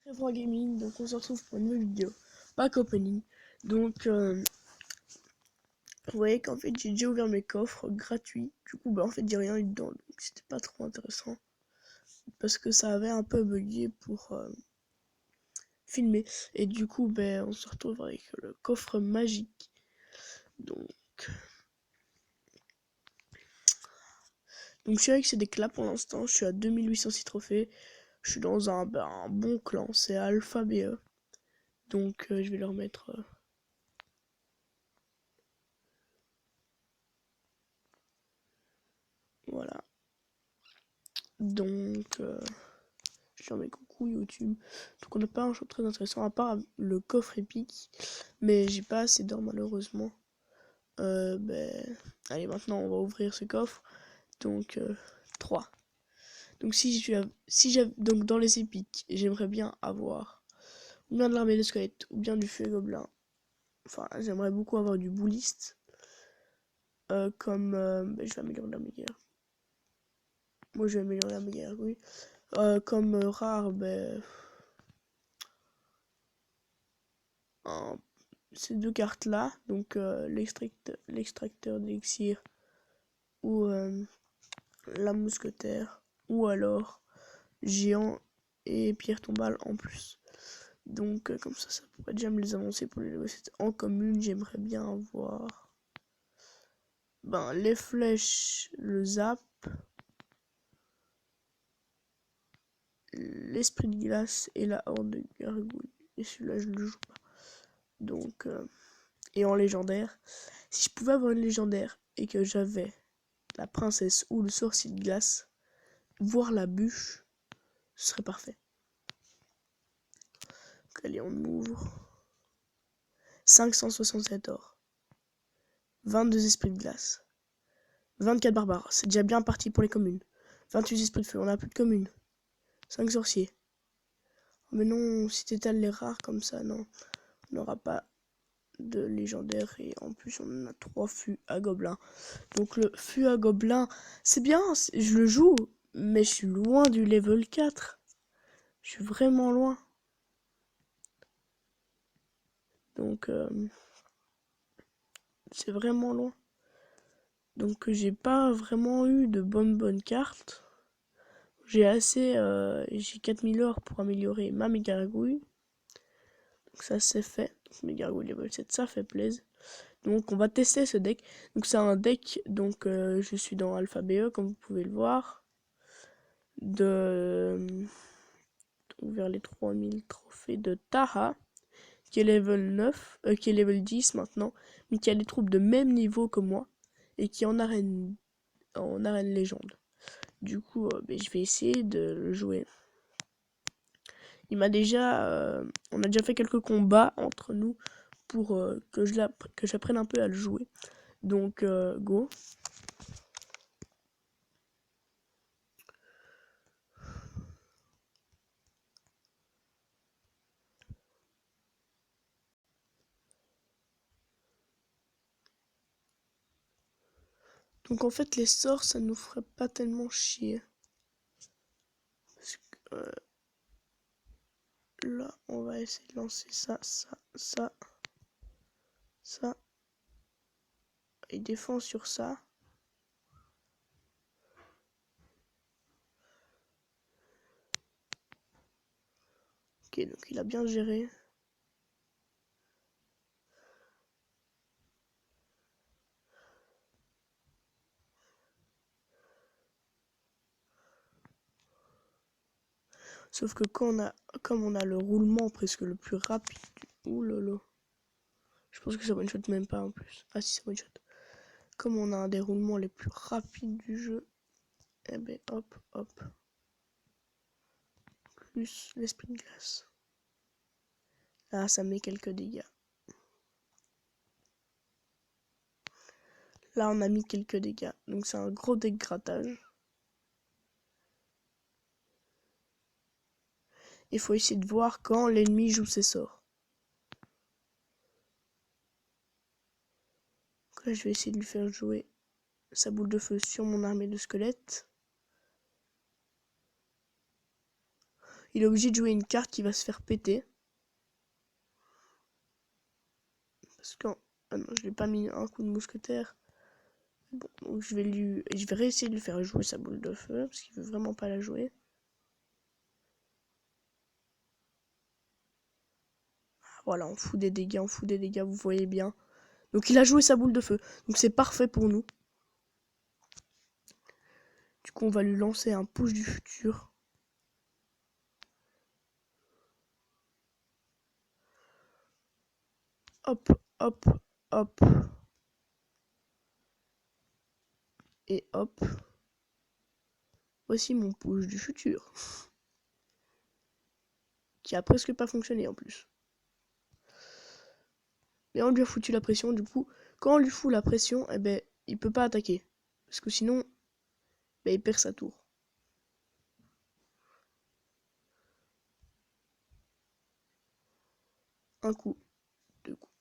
Très Gaming, donc on se retrouve pour une nouvelle vidéo, pack opening. Donc vous voyez qu'en fait j'ai déjà ouvert mes coffres gratuits. Du coup en fait j'ai rien eu dedans, donc c'était pas trop intéressant parce que ça avait un peu bugué pour filmer. Et du coup on se retrouve avec le coffre magique. Donc je suis avec ces déclats pour l'instant. Je suis à 2806 trophées. Je suis dans un bon clan, c'est Alpha BE. Donc je vais leur mettre voilà. Donc je leur mets coucou YouTube. Donc on n'a pas un choix très intéressant à part le coffre épique, mais j'ai pas assez d'or malheureusement. Allez, maintenant on va ouvrir ce coffre. Donc 3. Donc donc dans les épiques, j'aimerais bien avoir ou bien de l'armée de squelettes ou bien du feu gobelin. Enfin, j'aimerais beaucoup avoir du bouliste. Je vais améliorer la guerre. Moi je vais améliorer la guerre, oui. Comme rare, ces deux cartes là, donc l'extracteur d'élixir ou la mousquetaire, ou alors géant et pierre tombale en plus. Donc comme ça pourrait déjà me les avancer pour les négocier. En commune, j'aimerais bien avoir les flèches, le zap, l'esprit de glace et la horde de gargouille. Et celui-là je le joue pas. Donc et en légendaire, si je pouvais avoir une légendaire et que j'avais la princesse ou le sorcier de glace, voire la bûche, ce serait parfait. Donc, allez, on ouvre. 567 or. 22 esprits de glace. 24 barbares. C'est déjà bien parti pour les communes. 28 esprits de feu. On n'a plus de communes. 5 sorciers. Oh, mais non, si t'étales les rares comme ça, non. On n'aura pas de légendaire. Et en plus, on a 3 fûts à gobelins. Donc le fût à gobelins, c'est bien. Je le joue. Mais je suis loin du level 4. Je suis vraiment loin. Donc c'est vraiment loin. Donc j'ai pas vraiment eu de bonnes cartes. J'ai 4000 or pour améliorer ma mégargouille. Donc ça c'est fait. Donc mégargouille level 7, ça fait plaisir. Donc on va tester ce deck. Donc c'est un deck, donc je suis dans Alpha BE comme vous pouvez le voir. Vers les 3000 trophées de Taha, qui est level 9, qui est level 10 maintenant, mais qui a des troupes de même niveau que moi, et qui est en arène légende. Du coup, je vais essayer de le jouer. On a déjà fait quelques combats entre nous pour que j'apprenne un peu à le jouer. Donc, go. Donc en fait, les sorts, ça nous ferait pas tellement chier. Parce que là, on va essayer de lancer ça. Il défend sur ça. Ok, donc il a bien géré. Sauf que comme on a le roulement presque le plus rapide. Ouh lolo. Je pense que ça one shot même pas en plus. Ah si, ça one shot. Comme on a un des roulements les plus rapides du jeu. Eh ben hop. Plus l'esprit de glace. Là, ça met quelques dégâts. Là, on a mis quelques dégâts. Donc c'est un gros dégrattage. Il faut essayer de voir quand l'ennemi joue ses sorts. Donc là, je vais essayer de lui faire jouer sa boule de feu sur mon armée de squelettes. il est obligé de jouer une carte qui va se faire péter. Parce que... Ah non, je l'ai pas mis un coup de mousquetaire. Bon, donc je vais réessayer de lui faire jouer sa boule de feu, parce qu'il veut vraiment pas la jouer. Voilà, on fout des dégâts, vous voyez bien. Donc il a joué sa boule de feu, donc c'est parfait pour nous. Du coup, on va lui lancer un push du futur. Hop, hop, hop. Et hop. Voici mon push du futur. Qui a presque pas fonctionné en plus. Mais on lui a foutu la pression, du coup, quand on lui fout la pression, eh ben, il peut pas attaquer. Parce que sinon, ben, il perd sa tour. Un coup, deux coups,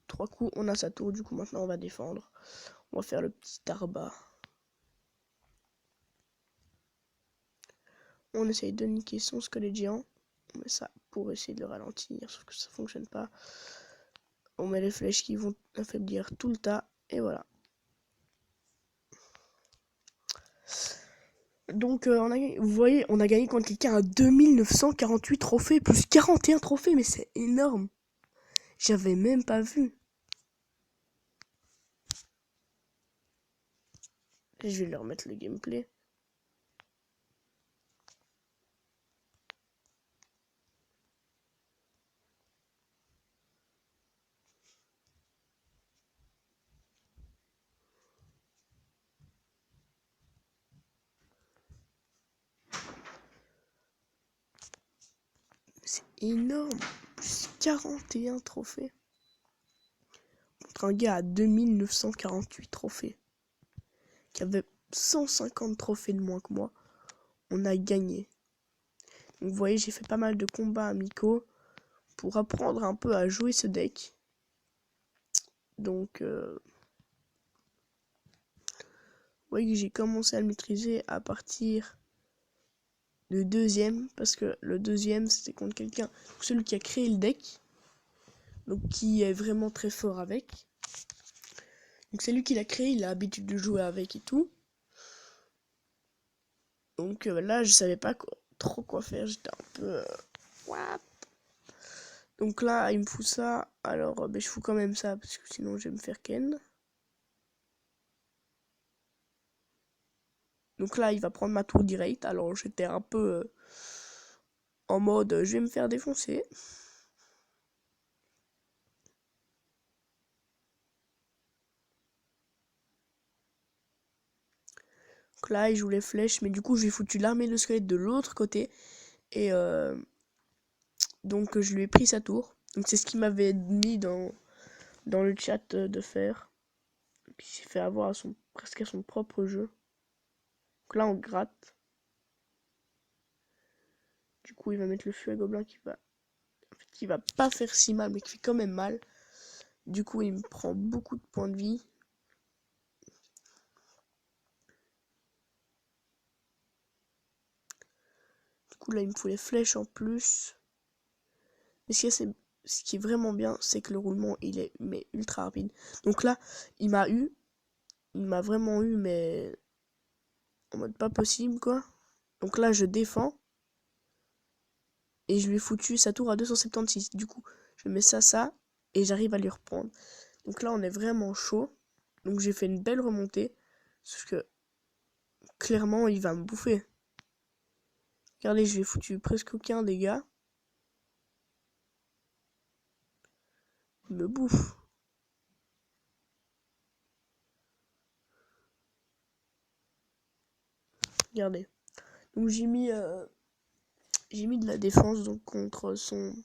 trois coups, on a sa tour, du coup maintenant on va défendre. On va faire le petit arba. On essaye de niquer son squelette géant. On met ça pour essayer de le ralentir, sauf que ça fonctionne pas. On met les flèches qui vont affaiblir tout le tas, et voilà. Donc, vous voyez, on a gagné contre quelqu'un à 2948 trophées, plus 41 trophées, mais c'est énorme. J'avais même pas vu. Je vais leur mettre le gameplay. C'est énorme. Plus 41 trophées. Contre un gars à 2948 trophées. Qui avait 150 trophées de moins que moi. On a gagné. Donc vous voyez, j'ai fait pas mal de combats amicaux pour apprendre un peu à jouer ce deck. Donc, vous voyez que j'ai commencé à le maîtriser à partir du deuxième, parce que le deuxième c'était contre quelqu'un, celui qui a créé le deck, donc qui est vraiment très fort avec. Donc c'est lui qui l'a créé, il a l'habitude de jouer avec et tout. Donc là je savais pas trop quoi faire, j'étais un peu what. Donc là il me fout ça, alors je fous quand même ça parce que sinon je vais me faire ken. Donc là il va prendre ma tour direct, alors j'étais un peu en mode je vais me faire défoncer. Donc là il joue les flèches, mais du coup j'ai foutu l'armée de squelettes de l'autre côté. Et donc je lui ai pris sa tour. Donc c'est ce qu'il m'avait mis dans le chat de faire. Et puis il s'est fait avoir à presque à son propre jeu. Donc là on gratte. Du coup il va mettre le feu à gobelin qui va pas faire si mal mais qui fait quand même mal. Du coup il me prend beaucoup de points de vie. Du coup là il me faut les flèches en plus. Mais ce qui est vraiment bien, c'est que le roulement il est ultra rapide. Donc là il m'a vraiment eu, mais en mode pas possible quoi. Donc là je défends. Et je lui ai foutu sa tour à 276. Du coup, je mets ça, et j'arrive à lui reprendre. Donc là, on est vraiment chaud. Donc j'ai fait une belle remontée. Sauf que, clairement, il va me bouffer. Regardez, je lui ai foutu presque aucun dégât. Il me bouffe. Regardez. Donc j'ai mis de la défense donc contre son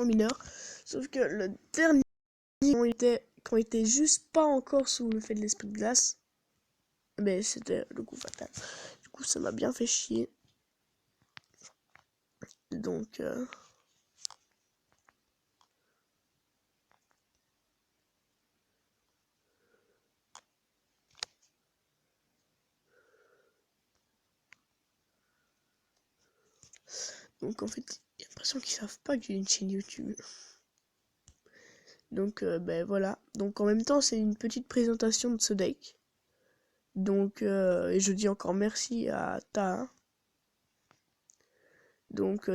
mineur. Sauf que le dernier, quand il était juste pas encore sous le fait de l'esprit de glace, mais c'était le coup fatal. Du coup, ça m'a bien fait chier. Donc, Donc en fait, j'ai l'impression qu'ils savent pas que j'ai une chaîne YouTube. Donc ben voilà. Donc en même temps, c'est une petite présentation de ce deck. Donc et je dis encore merci à Taha. Donc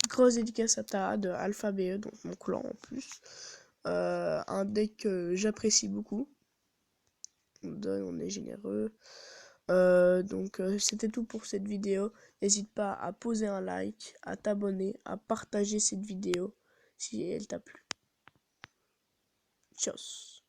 grosse dédicace à Taha de Alpha BE, donc mon clan en plus. Un deck que j'apprécie beaucoup. On donne, on est généreux. Donc c'était tout pour cette vidéo. N'hésite pas à poser un like, à t'abonner, à partager cette vidéo si elle t'a plu. Tchuss.